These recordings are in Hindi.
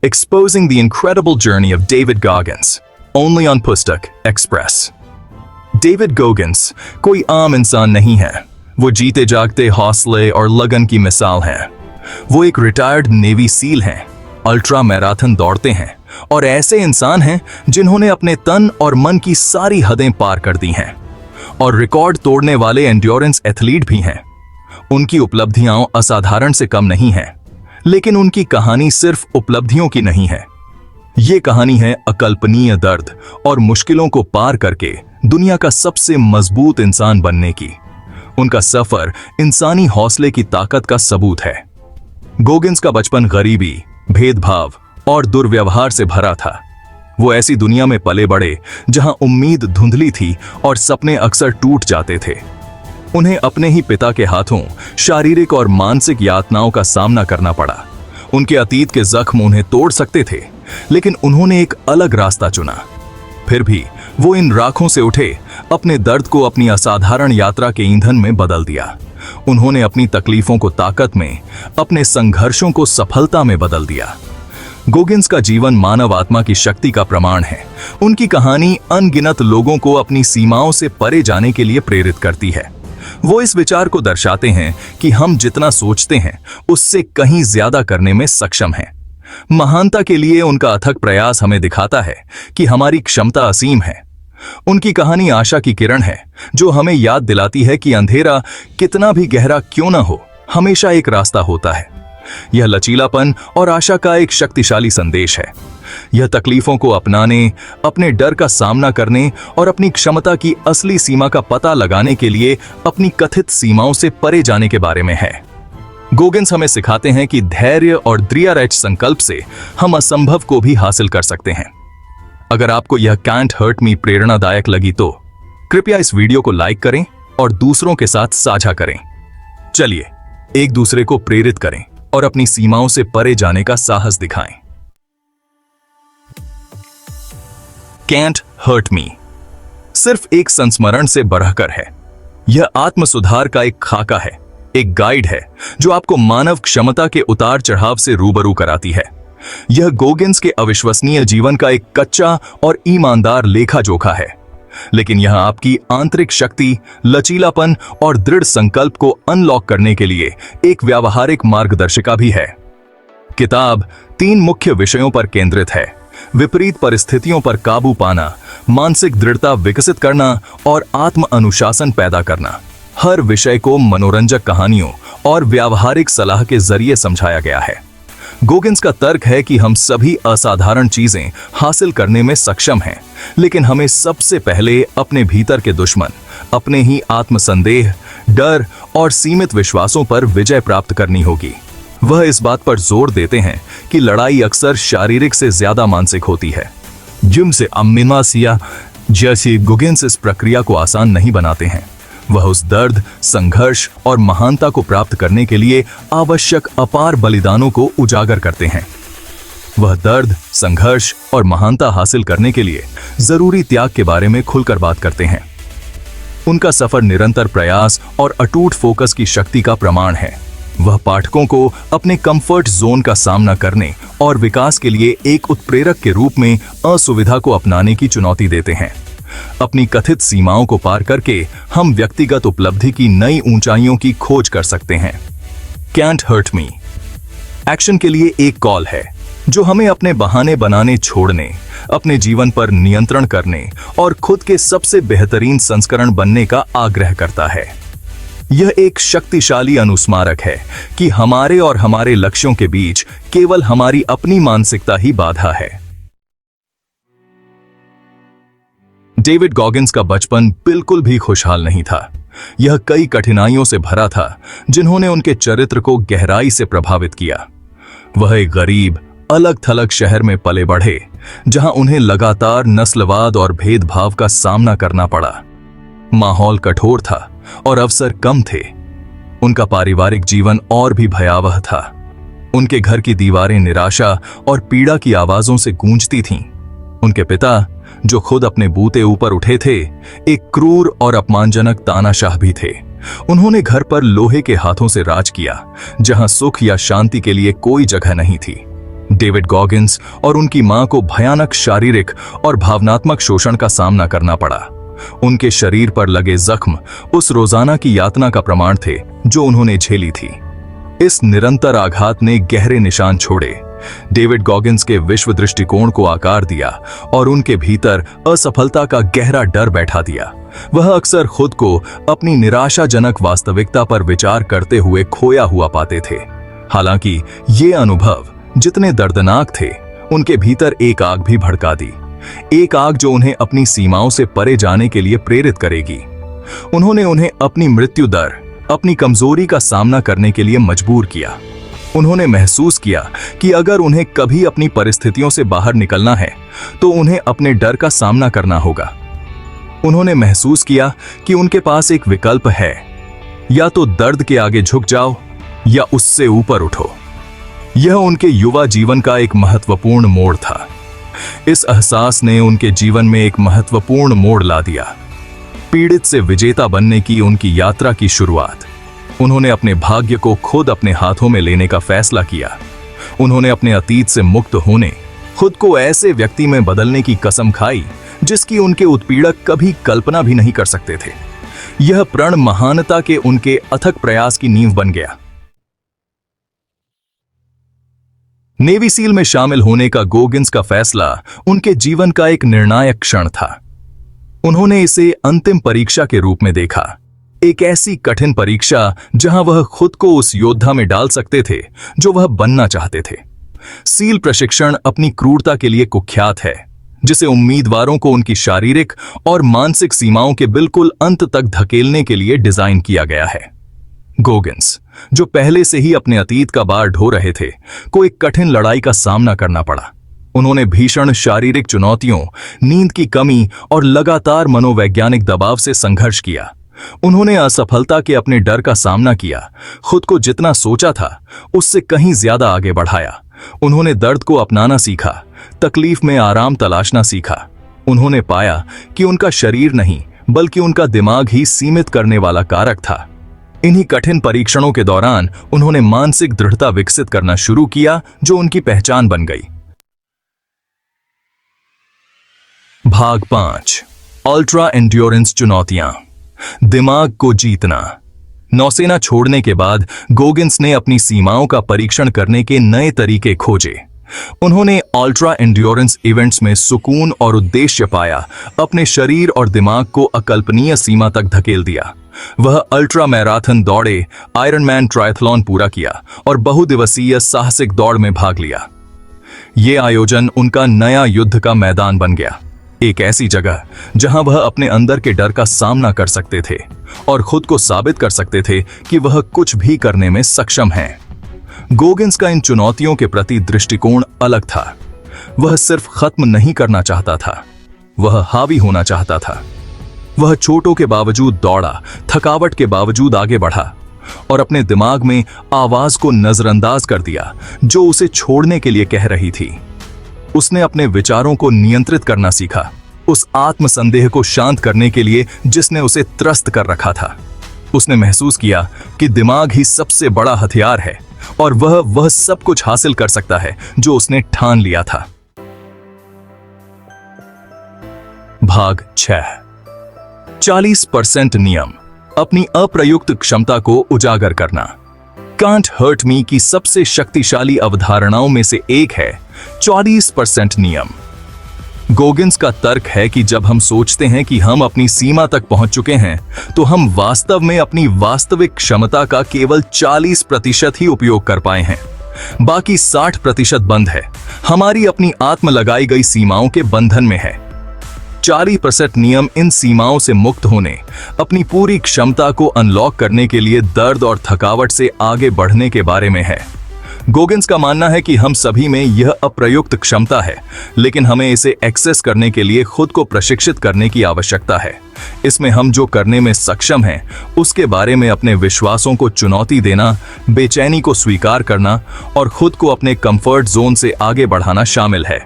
exposing the incredible journey of David Goggins, only on Pustak Express. David Goggins कोई आम इंसान नहीं है। वो जीते जागते हौसले और लगन की मिसाल हैं। वो एक रिटायर्ड नेवी सील हैं, अल्ट्रा मैराथन दौड़ते हैं और ऐसे इंसान हैं जिन्होंने अपने तन और मन की सारी हदें पार कर दी हैं और रिकॉर्ड तोड़ने वाले एंड्योरेंस एथलीट भी हैं। उनकी उपलब्धियां असाधारण से कम नहीं हैं, लेकिन उनकी कहानी सिर्फ उपलब्धियों की नहीं है। ये कहानी है अकल्पनीय दर्द और मुश्किलों को पार करके दुनिया का सबसे मजबूत इंसान बनने की। उनका सफर इंसानी हौसले की ताकत का सबूत है। गोगिंस का बचपन गरीबी, भेदभाव और दुर्व्यवहार से भरा था। वो ऐसी दुनिया में पले बड़े जहां उम्मीद धुंधली थी और सपने अक्सर टूट जाते थे। उन्हें अपने ही पिता के हाथों शारीरिक और मानसिक यातनाओं का सामना करना पड़ा। उनके अतीत के जख्म उन्हें तोड़ सकते थे, लेकिन उन्होंने एक अलग रास्ता चुना। फिर भी वो इन राखों से उठे, अपने दर्द को अपनी असाधारण यात्रा के ईंधन में बदल दिया। उन्होंने अपनी तकलीफों को ताकत में, अपने संघर्षों को सफलता में बदल दिया। गोगिंस का जीवन मानव आत्मा की शक्ति का प्रमाण है। उनकी कहानी अनगिनत लोगों को अपनी सीमाओं से परे जाने के लिए प्रेरित करती है। वो इस विचार को दर्शाते हैं कि हम जितना सोचते हैं उससे कहीं ज्यादा करने में सक्षम हैं। महानता के लिए उनका अथक प्रयास हमें दिखाता है कि हमारी क्षमता असीम है। उनकी कहानी आशा की किरण है, जो हमें याद दिलाती है कि अंधेरा कितना भी गहरा क्यों ना हो, हमेशा एक रास्ता होता है। यह लचीलापन और आशा का एक शक्तिशाली संदेश है। यह तकलीफों को अपनाने, अपने डर का सामना करने और अपनी क्षमता की असली सीमा का पता लगाने के लिए अपनी कथित सीमाओं से परे जाने के बारे में है। गोगिंस हमें सिखाते हैं कि धैर्य और दृढ़ संकल्प से हम असंभव को भी हासिल कर सकते हैं। अगर आपको यह कैंट हर्ट मी प्रेरणादायक लगी तो कृपया इस वीडियो को लाइक करें और दूसरों के साथ साझा करें। चलिए एक दूसरे को प्रेरित करें और अपनी सीमाओं से परे जाने का साहस दिखाएं। कैंट हर्ट मी सिर्फ एक संस्मरण से बढ़कर है। यह आत्म सुधार का एक खाका है, एक गाइड है जो आपको मानव क्षमता के उतार चढ़ाव से रूबरू कराती है। यह गोगिंस के अविश्वसनीय जीवन का एक कच्चा और ईमानदार लेखा जोखा है, लेकिन यह आपकी आंतरिक शक्ति, लचीलापन और दृढ़ संकल्प को अनलॉक करने के लिए एक व्यावहारिक मार्गदर्शिका भी है। किताब 3 मुख्य विषयों पर केंद्रित है: विपरीत परिस्थितियों पर काबू पाना, मानसिक दृढ़ता विकसित करना और आत्म अनुशासन पैदा करना। हर विषय को मनोरंजक कहानियों और व्यावहारिक सलाह के जरिए समझाया गया है। गोगिंस का तर्क है कि हम सभी असाधारण चीजें हासिल करने में सक्षम हैं, लेकिन हमें सबसे पहले अपने भीतर के दुश्मन, अपने ही आत्मसंदेह, डर और सीमित विश्वासों पर विजय प्राप्त करनी होगी। वह इस बात पर जोर देते हैं कि लड़ाई अक्सर शारीरिक से ज्यादा मानसिक होती है। जिम से अम्मीमासिया जैसी गोगिंस इस प्रक्रिया को आसान नहीं बनाते हैं। वह उस दर्द, संघर्ष और महानता को प्राप्त करने के लिए आवश्यक अपार बलिदानों को उजागर करते हैं। वह दर्द, संघर्ष और महानता हासिल करने के लिए जरूरी त्याग के बारे में खुलकर बात करते हैं। उनका सफर निरंतर प्रयास और अटूट फोकस की शक्ति का प्रमाण है। वह पाठकों को अपने कंफर्ट जोन का सामना करने और विकास के लिए एक उत्प्रेरक के रूप में असुविधा को अपनाने की चुनौती देते हैं। अपनी कथित सीमाओं को पार करके हम व्यक्तिगत उपलब्धि की नई ऊंचाइयों की खोज कर सकते हैं। कैंट हर्ट मी एक्शन के लिए एक कॉल है, जो हमें अपने बहाने बनाने छोड़ने, अपने जीवन पर नियंत्रण करने और खुद के सबसे बेहतरीन संस्करण बनने का आग्रह करता है। यह एक शक्तिशाली अनुस्मारक है कि हमारे और हमारे लक्ष्यों के बीच केवल हमारी अपनी मानसिकता ही बाधा है। डेविड गॉगिंस का बचपन बिल्कुल भी खुशहाल नहीं था। यह कई कठिनाइयों से भरा था, जिन्होंने उनके चरित्र को गहराई से प्रभावित किया। वह एक गरीब, अलग-थलग शहर में पले बढ़े, जहां उन्हें लगातार नस्लवाद और भेदभाव का सामना करना पड़ा। माहौल कठोर था और अवसर कम थे। उनका पारिवारिक जीवन और भी भयावह था। उनके घर की दीवारें निराशा और पीड़ा की आवाजों से गूंजती थीं। उनके पिता, जो खुद अपने बूते ऊपर उठे थे, एक क्रूर और अपमानजनक तानाशाह भी थे। उन्होंने घर पर लोहे के हाथों से राज किया, जहां सुख या शांति के लिए कोई जगह नहीं थी। डेविड गॉगिंस और उनकी मां को भयानक शारीरिक और भावनात्मक शोषण का सामना करना पड़ा। उनके शरीर पर लगे जख्म उस रोजाना की यातना का प्रमाण थे जो उन्होंने झेली थी। इस निरंतर आघात ने गहरे निशान छोड़े, डेविड गॉगिंस के विश्व दृष्टिकोण को आकार दिया और उनके भीतर असफलता का गहरा डर बैठा दिया। वह अक्सर खुद को अपनी निराशाजनक वास्तविकता पर विचार करते हुए खोया हुआ पाते थे। हालांकि ये अनुभव जितने दर्दनाक थे, उनके भीतर एक आग भी भड़का दी, एक आग जो उन्हें अपनी सीमाओं से परे जाने के लिए प्रेरित करेगी। उन्होंने उन्हें अपनी मृत्यु दर, अपनी कमजोरी का सामना करने के लिए मजबूर किया। उन्होंने महसूस किया कि अगर उन्हें कभी अपनी परिस्थितियों से बाहर निकलना है तो उन्हें अपने डर का सामना करना होगा। उन्होंने महसूस किया कि उनके पास एक विकल्प है, या तो दर्द के आगे झुक जाओ या उससे ऊपर उठो। यह उनके युवा जीवन का एक महत्वपूर्ण मोड़ था। इस एहसास ने उनके जीवन में एक महत्वपूर्ण मोड़ ला दिया। पीड़ित से विजेता बनने की उनकी यात्रा की शुरुआत। उन्होंने अपने भाग्य को खुद अपने हाथों में लेने का फैसला किया। उन्होंने अपने अतीत से मुक्त होने, खुद को ऐसे व्यक्ति में बदलने की कसम खाई जिसकी उनके उत्पीड़क कभी कल्पना भी नहीं कर सकते थे। यह प्रण महानता के उनके अथक प्रयास की नींव बन गया। नेवी सील में शामिल होने का गॉगिंस का फैसला उनके जीवन का एक निर्णायक क्षण था। उन्होंने इसे अंतिम परीक्षा के रूप में देखा, एक ऐसी कठिन परीक्षा जहां वह खुद को उस योद्धा में डाल सकते थे जो वह बनना चाहते थे। सील प्रशिक्षण अपनी क्रूरता के लिए कुख्यात है, जिसे उम्मीदवारों को उनकी शारीरिक और मानसिक सीमाओं के बिल्कुल अंत तक धकेलने के लिए डिजाइन किया गया है। गॉगिंस, जो पहले से ही अपने अतीत का भार ढो रहे थे, को एक कठिन लड़ाई का सामना करना पड़ा। उन्होंने भीषण शारीरिक चुनौतियों, नींद की कमी और लगातार मनोवैज्ञानिक दबाव से संघर्ष किया। उन्होंने असफलता के अपने डर का सामना किया, खुद को जितना सोचा था उससे कहीं ज्यादा आगे बढ़ाया। उन्होंने दर्द को अपनाना सीखा, तकलीफ में आराम तलाशना सीखा। उन्होंने पाया कि उनका शरीर नहीं बल्कि उनका दिमाग ही सीमित करने वाला कारक था। इन्हीं कठिन परीक्षणों के दौरान उन्होंने मानसिक दृढ़ता विकसित करना शुरू किया जो उनकी पहचान बन गई। भाग 5, अल्ट्रा एंड्योरेंस चुनौतियां, दिमाग को जीतना। नौसेना छोड़ने के बाद गॉगिंस ने अपनी सीमाओं का परीक्षण करने के नए तरीके खोजे। उन्होंने अल्ट्रा एंड्योरेंस इवेंट्स में सुकून और उद्देश्य पाया, अपने शरीर और दिमाग को अकल्पनीय सीमा तक धकेल दिया। वह अल्ट्रा मैराथन दौड़े, आयरनमैन ट्रायथलॉन पूरा किया और बहुदिवसीय साहसिक दौड़ में भाग लिया। ये आयोजन उनका नया युद्ध का मैदान बन गया, एक ऐसी जगह जहां वह अपने अंदर के डर का सामना कर सकते थे और खुद को साबित कर सकते थे कि वह कुछ भी करने में सक्षम हैं। गॉगिंस का इन चुनौतियों के प्रति दृष्टिकोण अलग था। वह सिर्फ खत्म नहीं करना चाहता था, वह हावी होना चाहता था। वह चोटों के बावजूद दौड़ा, थकावट के बावजूद आगे बढ़ा और अपने दिमाग में आवाज को नजरअंदाज कर दिया जो उसे छोड़ने के लिए कह रही थी। उसने अपने विचारों को नियंत्रित करना सीखा, उस आत्मसंदेह को शांत करने के लिए जिसने उसे त्रस्त कर रखा था। उसने महसूस किया कि दिमाग ही सबसे बड़ा हथियार है और वह सब कुछ हासिल कर सकता है जो उसने ठान लिया था। भाग 6, 40% नियम, अपनी अप्रयुक्त क्षमता को उजागर करना। कांट हर्ट मी की सबसे शक्तिशाली अवधारणाओं में से एक है 40% नियम। गॉगिंस का तर्क है कि जब हम सोचते हैं कि हम अपनी सीमा तक पहुंच चुके हैं तो हम वास्तव में अपनी वास्तविक क्षमता का केवल 40% ही उपयोग कर पाए हैं। बाकी 60% बंद है, हमारी अपनी आत्म लगाई गई सीमाओं के बंधन में है। 40% नियम इन सीमाओं से मुक्त होने, अपनी पूरी क्षमता को अनलॉक करने के लिए दर्द और थकावट से आगे बढ़ने के बारे में है। गॉगिंस का मानना है कि हम सभी में यह अप्रयुक्त क्षमता है, लेकिन हमें इसे एक्सेस करने के लिए खुद को प्रशिक्षित करने की आवश्यकता है। इसमें हम जो करने में सक्षम हैं, उसके बारे में अपने विश्वासों को चुनौती देना, बेचैनी को स्वीकार करना और खुद को अपने कंफर्ट जोन से आगे बढ़ाना शामिल है।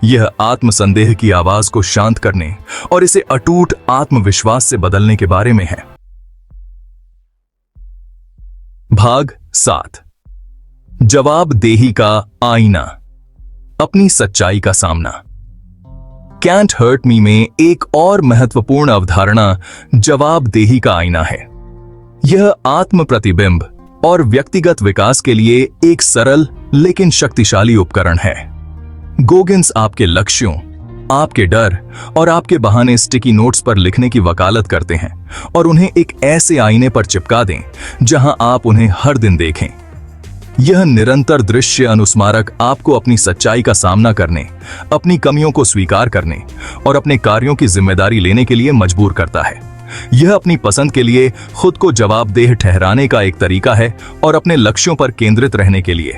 यह आत्मसंदेह की आवाज को शांत करने और इसे अटूट आत्मविश्वास से बदलने के बारे में है। भाग 7, जवाबदेही का आईना, अपनी सच्चाई का सामना। कैंट हर्ट मी में एक और महत्वपूर्ण अवधारणा जवाबदेही का आईना है। यह आत्म प्रतिबिंब और व्यक्तिगत विकास के लिए एक सरल लेकिन शक्तिशाली उपकरण है। गोगिंस आपके लक्ष्यों, आपके डर और आपके बहाने स्टिकी नोट्स पर लिखने की वकालत करते हैं और उन्हें एक ऐसे आईने पर चिपका दें जहां आप उन्हें हर दिन देखें। यह निरंतर दृश्य अनुस्मारक आपको अपनी सच्चाई का सामना करने, अपनी कमियों को स्वीकार करने और अपने कार्यों की जिम्मेदारी लेने के लिए मजबूर करता है। यह अपनी पसंद के लिए खुद को जवाबदेह ठहराने का एक तरीका है और अपने लक्ष्यों पर केंद्रित रहने के लिए।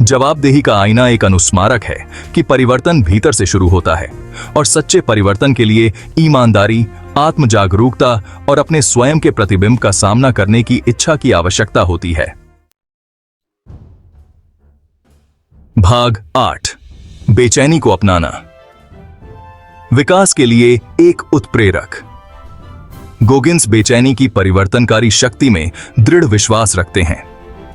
जवाबदेही का आईना एक अनुस्मारक है कि परिवर्तन भीतर से शुरू होता है और सच्चे परिवर्तन के लिए ईमानदारी, आत्म जागरूकता और अपने स्वयं के प्रतिबिंब का सामना करने की इच्छा की आवश्यकता होती है। भाग 8, बेचैनी को अपनाना। विकास के लिए एक उत्प्रेरक। गोगिंस बेचैनी की परिवर्तनकारी शक्ति में दृढ़ विश्वास रखते हैं।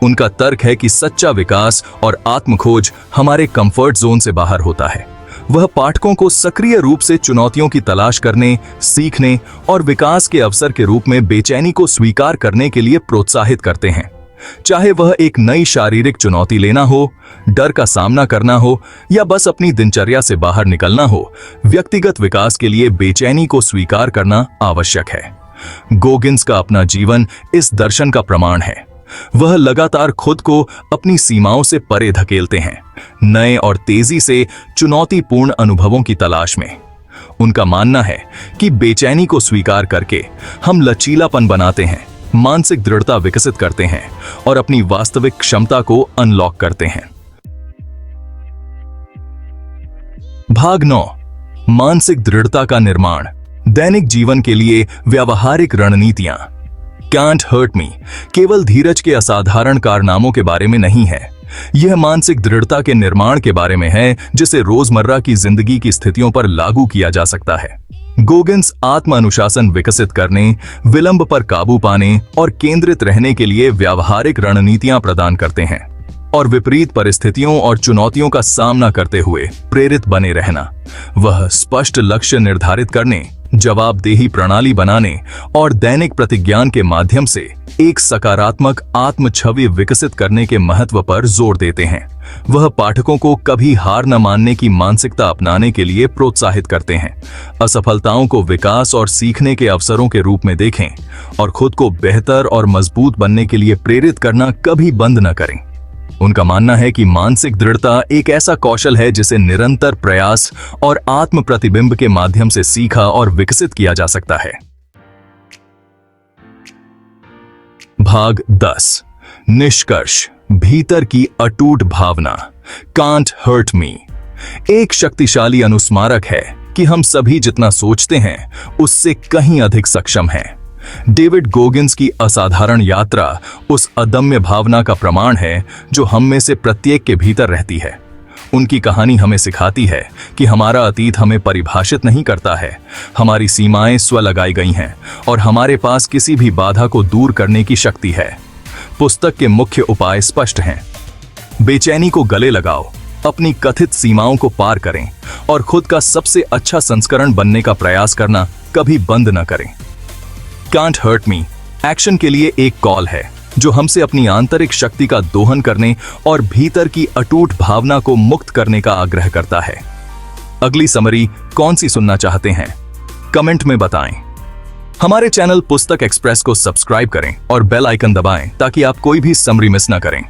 उनका तर्क है कि सच्चा विकास और आत्मखोज हमारे कंफर्ट जोन से बाहर होता है। वह पाठकों को सक्रिय रूप से चुनौतियों की तलाश करने, सीखने और विकास के अवसर के रूप में बेचैनी को स्वीकार करने के लिए प्रोत्साहित करते हैं। चाहे वह एक नई शारीरिक चुनौती लेना हो, डर का सामना करना हो या बस अपनी दिनचर्या से बाहर निकलना हो, व्यक्तिगत विकास के लिए बेचैनी को स्वीकार करना आवश्यक है। गोगिंस का अपना जीवन इस दर्शन का प्रमाण है। वह लगातार खुद को अपनी सीमाओं से परे धकेलते हैं, नए और तेजी से चुनौतीपूर्ण अनुभवों की तलाश में। उनका मानना है कि बेचैनी को स्वीकार करके हम लचीलापन बनाते हैं, मानसिक दृढ़ता विकसित करते हैं और अपनी वास्तविक क्षमता को अनलॉक करते हैं। भाग 9, मानसिक दृढ़ता का निर्माण। दैनिक जीवन के लिए व्यावहारिक रणनीतियां। कैंट हर्ट मी केवल धीरज के असाधारण कारनामों के बारे में नहीं है। यह मानसिक दृढ़ता के निर्माण के बारे में है जिसे रोजमर्रा की जिंदगी की स्थितियों पर लागू किया जा सकता है। गोगिंस आत्म अनुशासन विकसित करने, विलंब पर काबू पाने और केंद्रित रहने के लिए व्यावहारिक रणनीतियां प्रदान करते हैं और विपरीत परिस्थितियों और चुनौतियों का सामना करते हुए प्रेरित बने रहना। वह स्पष्ट लक्ष्य निर्धारित करने, जवाबदेही प्रणाली बनाने और दैनिक प्रतिज्ञान के माध्यम से एक सकारात्मक आत्म छवि विकसित करने के महत्व पर जोर देते हैं। वह पाठकों को कभी हार न मानने की मानसिकता अपनाने के लिए प्रोत्साहित करते हैं, असफलताओं को विकास और सीखने के अवसरों के रूप में देखें और खुद को बेहतर और मजबूत बनने के लिए प्रेरित करना कभी बंद न करें। उनका मानना है कि मानसिक दृढ़ता एक ऐसा कौशल है जिसे निरंतर प्रयास और आत्म प्रतिबिंब के माध्यम से सीखा और विकसित किया जा सकता है। भाग 10, निष्कर्ष। भीतर की अटूट भावना। कांट हर्ट मी एक शक्तिशाली अनुस्मारक है कि हम सभी जितना सोचते हैं उससे कहीं अधिक सक्षम हैं। डेविड गोगिंस की असाधारण यात्रा उस अदम्य भावना का प्रमाण है जो हम में से प्रत्येक के भीतर रहती है। उनकी कहानी हमें सिखाती है कि हमारा अतीत हमें परिभाषित नहीं करता है, हमारी सीमाएं स्व लगाई गई हैं और हमारे पास किसी भी बाधा को दूर करने की शक्ति है। पुस्तक के मुख्य उपाय स्पष्ट हैं। बेचैनी को गले लगाओ, अपनी कथित सीमाओं को पार करें और खुद का सबसे अच्छा संस्करण बनने का प्रयास करना कभी बंद न करें। कांट हर्ट मी एक्शन के लिए एक कॉल है जो हमसे अपनी आंतरिक शक्ति का दोहन करने और भीतर की अटूट भावना को मुक्त करने का आग्रह करता है। अगली समरी कौन सी सुनना चाहते हैं? कमेंट में बताएं। हमारे चैनल पुस्तक एक्सप्रेस को सब्सक्राइब करें और बेल आइकन दबाएं ताकि आप कोई भी समरी मिस न करें।